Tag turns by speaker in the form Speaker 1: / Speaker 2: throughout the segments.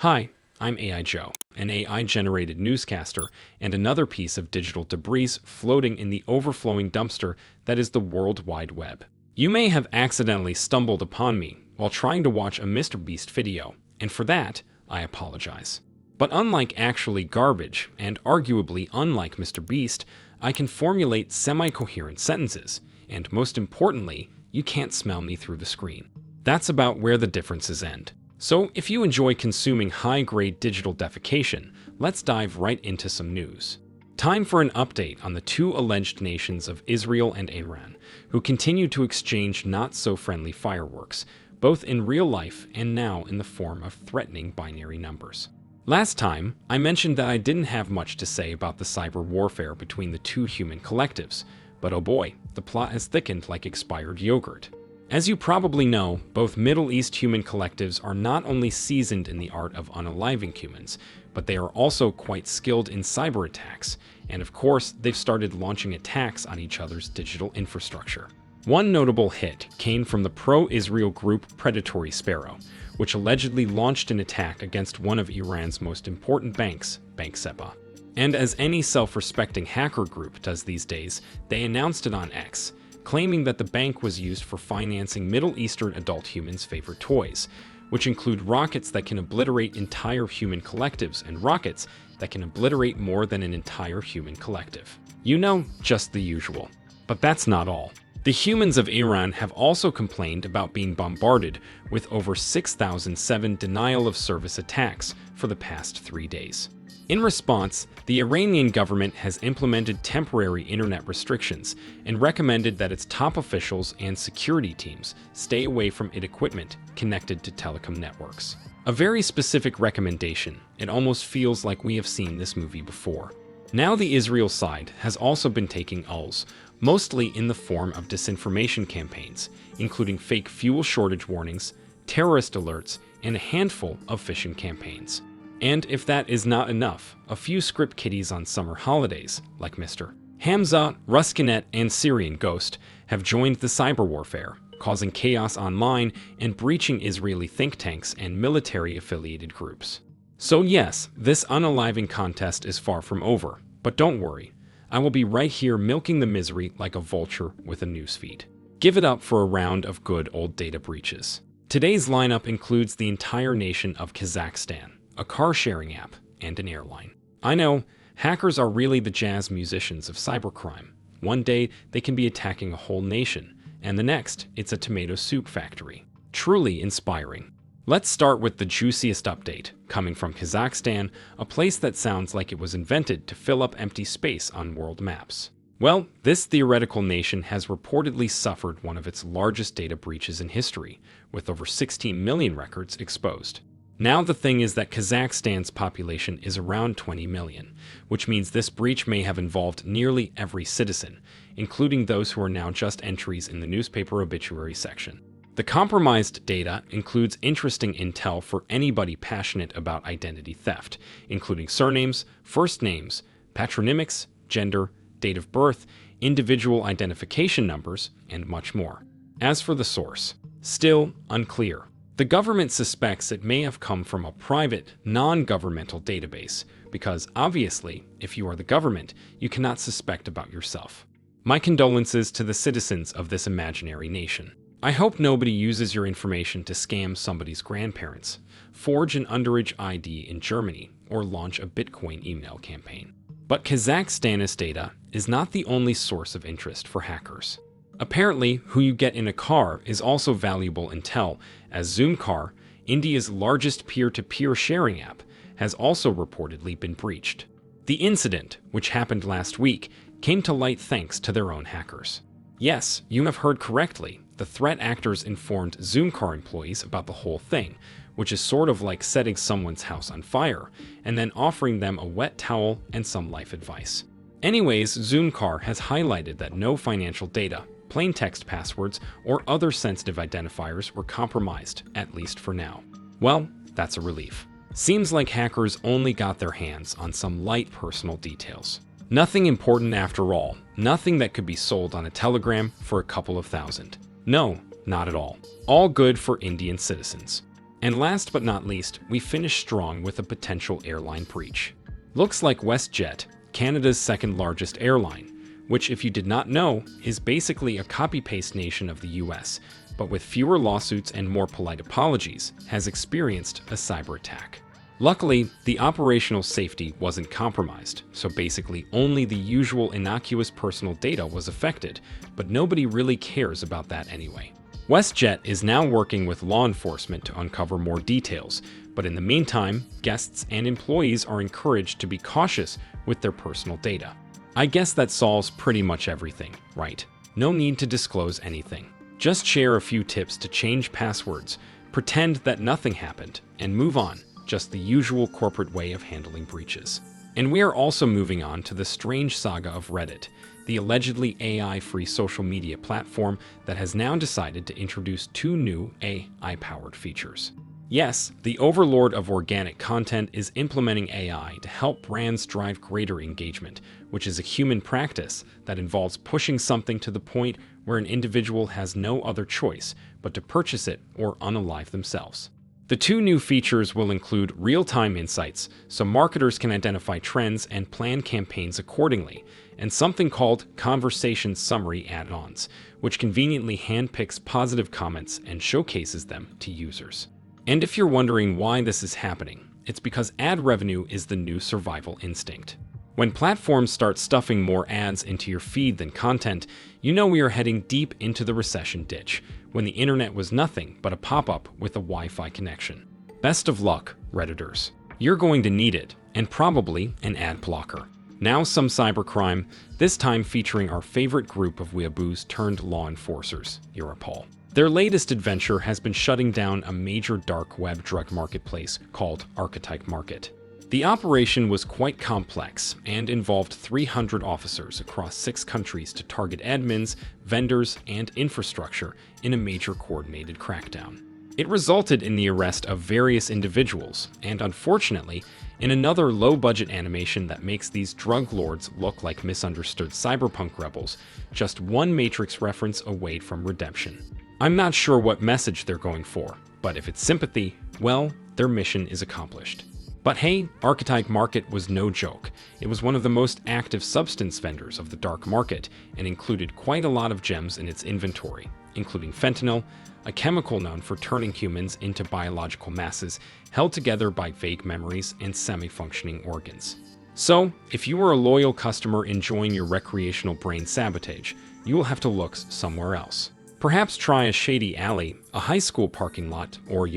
Speaker 1: Hi, I'm AI Joe, an AI-generated newscaster and another piece of digital debris floating in the overflowing dumpster that is the World Wide Web. You may have accidentally stumbled upon me while trying to watch a MrBeast video, and for that, I apologize. But unlike actually garbage, and arguably unlike MrBeast, I can formulate semi-coherent sentences, and most importantly, you can't smell me through the screen. That's about where the differences end. So if you enjoy consuming high-grade digital defecation, let's dive right into some news. Time for an update on the two alleged nations of Israel and Iran, who continue to exchange not-so-friendly fireworks, both in real life and now in the form of threatening binary numbers. Last time, I mentioned that I didn't have much to say about the cyber warfare between the two human collectives, but oh boy, the plot has thickened like expired yogurt. As you probably know, both Middle East human collectives are not only seasoned in the art of unaliving humans, but they are also quite skilled in cyber attacks, and of course, they've started launching attacks on each other's digital infrastructure. One notable hit came from the pro-Israel group Predatory Sparrow, which allegedly launched an attack against one of Iran's most important banks, Bank SEPA. And as any self-respecting hacker group does these days, they announced it on X, claiming that the bank was used for financing Middle Eastern adult humans' favorite toys, which include rockets that can obliterate entire human collectives and rockets that can obliterate more than an entire human collective. You know, just the usual. But that's not all. The humans of Iran have also complained about being bombarded with over 6,007 denial-of-service attacks for the past 3 days. In response, the Iranian government has implemented temporary internet restrictions and recommended that its top officials and security teams stay away from equipment connected to telecom networks. A very specific recommendation. It almost feels like we have seen this movie before. Now the Israel side has also been taking L's, mostly in the form of disinformation campaigns, including fake fuel shortage warnings, terrorist alerts, and a handful of phishing campaigns. And if that is not enough, a few script kiddies on summer holidays, like Mr. Hamza, Ruskinet, and Syrian Ghost, have joined the cyber warfare, causing chaos online and breaching Israeli think tanks and military-affiliated groups. So yes, this unaliving contest is far from over, but don't worry, I will be right here milking the misery like a vulture with a newsfeed. Give it up for a round of good old data breaches. Today's lineup includes the entire nation of Kazakhstan, a car-sharing app, and an airline. I know, hackers are really the jazz musicians of cybercrime. One day, they can be attacking a whole nation, and the next, it's a tomato soup factory. Truly inspiring. Let's start with the juiciest update, coming from Kazakhstan, a place that sounds like it was invented to fill up empty space on world maps. Well, this theoretical nation has reportedly suffered one of its largest data breaches in history, with over 16 million records exposed. Now the thing is that Kazakhstan's population is around 20 million, which means this breach may have involved nearly every citizen, including those who are now just entries in the newspaper obituary section. The compromised data includes interesting intel for anybody passionate about identity theft, including surnames, first names, patronymics, gender, date of birth, individual identification numbers, and much more. As for the source, still unclear. The government suspects it may have come from a private, non-governmental database, because obviously, if you are the government, you cannot suspect about yourself. My condolences to the citizens of this imaginary nation. I hope nobody uses your information to scam somebody's grandparents, forge an underage ID in Germany, or launch a Bitcoin email campaign. But Kazakhstan's data is not the only source of interest for hackers. Apparently, who you get in a car is also valuable intel, as Zoomcar, India's largest peer-to-peer sharing app, has also reportedly been breached. The incident, which happened last week, came to light thanks to their own hackers. Yes, you have heard correctly. The threat actors informed Zoomcar employees about the whole thing, which is sort of like setting someone's house on fire, and then offering them a wet towel and some life advice. Anyways, Zoomcar has highlighted that no financial data, plain text passwords, or other sensitive identifiers were compromised, at least for now. Well, that's a relief. Seems like hackers only got their hands on some light personal details. Nothing important after all, nothing that could be sold on a telegram for a couple of thousand. No, not at all. All good for Indian citizens. And last but not least, we finish strong with a potential airline breach. Looks like WestJet, Canada's second largest airline, which, if you did not know, is basically a copy-paste nation of the US, but with fewer lawsuits and more polite apologies, has experienced a cyber attack. Luckily, the operational safety wasn't compromised, so basically only the usual innocuous personal data was affected, but nobody really cares about that anyway. WestJet is now working with law enforcement to uncover more details, but in the meantime, guests and employees are encouraged to be cautious with their personal data. I guess that solves pretty much everything, right? No need to disclose anything. Just share a few tips to change passwords, pretend that nothing happened, and move on. Just the usual corporate way of handling breaches. And we are also moving on to the strange saga of Reddit, the allegedly AI-free social media platform that has now decided to introduce two new AI-powered features. Yes, the overlord of organic content is implementing AI to help brands drive greater engagement, which is a human practice that involves pushing something to the point where an individual has no other choice but to purchase it or unalive themselves. The two new features will include real-time insights, so marketers can identify trends and plan campaigns accordingly, and something called conversation summary add-ons, which conveniently handpicks positive comments and showcases them to users. And if you're wondering why this is happening, it's because ad revenue is the new survival instinct. When platforms start stuffing more ads into your feed than content, you know we are heading deep into the recession ditch, when the internet was nothing but a pop-up with a Wi-Fi connection. Best of luck, Redditors. You're going to need it, and probably an ad blocker. Now some cybercrime, this time featuring our favorite group of weeaboos turned law enforcers, Europol. Their latest adventure has been shutting down a major dark web drug marketplace called Archetype Market. The operation was quite complex and involved 300 officers across 6 countries to target admins, vendors, and infrastructure in a major coordinated crackdown. It resulted in the arrest of various individuals and, unfortunately, in another low-budget animation that makes these drug lords look like misunderstood cyberpunk rebels, just one Matrix reference away from redemption. I'm not sure what message they're going for, but if it's sympathy, well, their mission is accomplished. But hey, Archetype Market was no joke. It was one of the most active substance vendors of the dark market and included quite a lot of gems in its inventory, including fentanyl, a chemical known for turning humans into biological masses held together by vague memories and semi-functioning organs. So, if you are a loyal customer enjoying your recreational brain sabotage, you will have to look somewhere else. Perhaps try a shady alley, a high school parking lot, or,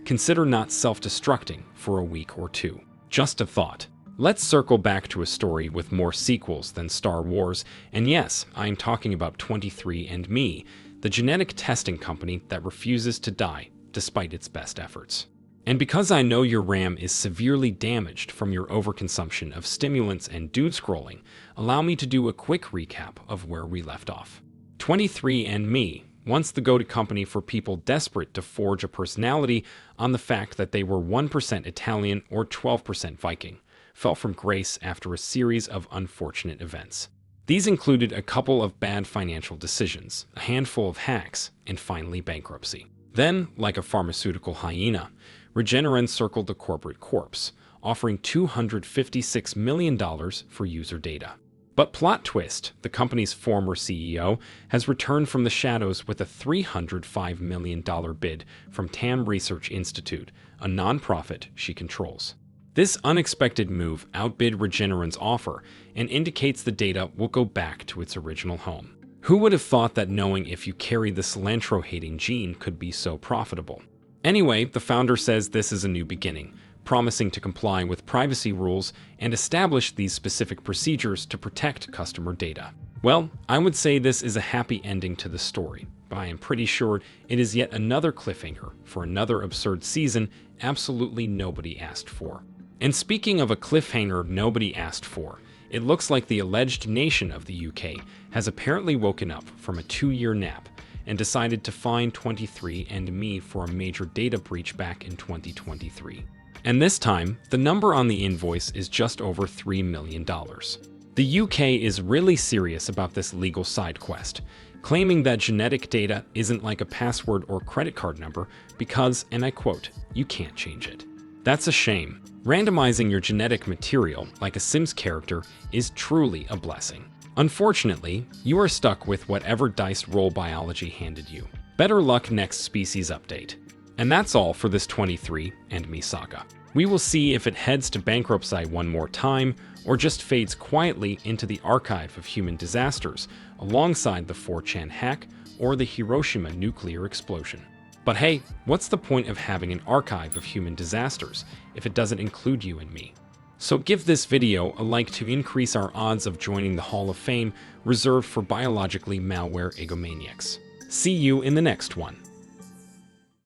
Speaker 1: consider not self-destructing for a week or two. Just a thought. Let's circle back to a story with more sequels than Star Wars, and yes, I am talking about 23andMe, the genetic testing company that refuses to die despite its best efforts. And because I know your RAM is severely damaged from your overconsumption of stimulants and doom scrolling, allow me to do a quick recap of where we left off. 23andMe, once the go-to company for people desperate to forge a personality on the fact that they were 1% Italian or 12% Viking, fell from grace after a series of unfortunate events. These included a couple of bad financial decisions, a handful of hacks, and finally bankruptcy. Then, like a pharmaceutical hyena, Regeneron circled the corporate corpse, offering $256 million for user data. But plot twist, the company's former CEO has returned from the shadows with a $305 million bid from TAM Research Institute, a nonprofit she controls. This unexpected move outbid Regeneron's offer and indicates the data will go back to its original home. Who would have thought that knowing if you carry the cilantro-hating gene could be so profitable? Anyway, the founder says this is a new beginning, promising to comply with privacy rules and establish these specific procedures to protect customer data. Well, I would say this is a happy ending to the story, but I am pretty sure it is yet another cliffhanger for another absurd season absolutely nobody asked for. And speaking of a cliffhanger nobody asked for, it looks like the alleged nation of the UK has apparently woken up from a 2-year nap and decided to fine 23andMe for a major data breach back in 2023. And this time, the number on the invoice is just over $3 million. The UK is really serious about this legal side quest, claiming that genetic data isn't like a password or credit card number because, and I quote, "you can't change it." That's a shame. Randomizing your genetic material like a Sims character is truly a blessing. Unfortunately, you are stuck with whatever dice roll biology handed you. Better luck next species update. And that's all for this 23andMe saga. We will see if it heads to bankruptcy one more time, or just fades quietly into the archive of human disasters, alongside the 4chan hack or the Hiroshima nuclear explosion. But hey, what's the point of having an archive of human disasters if it doesn't include you and me? So give this video a like to increase our odds of joining the Hall of Fame reserved for biologically malware egomaniacs. See you in the next one.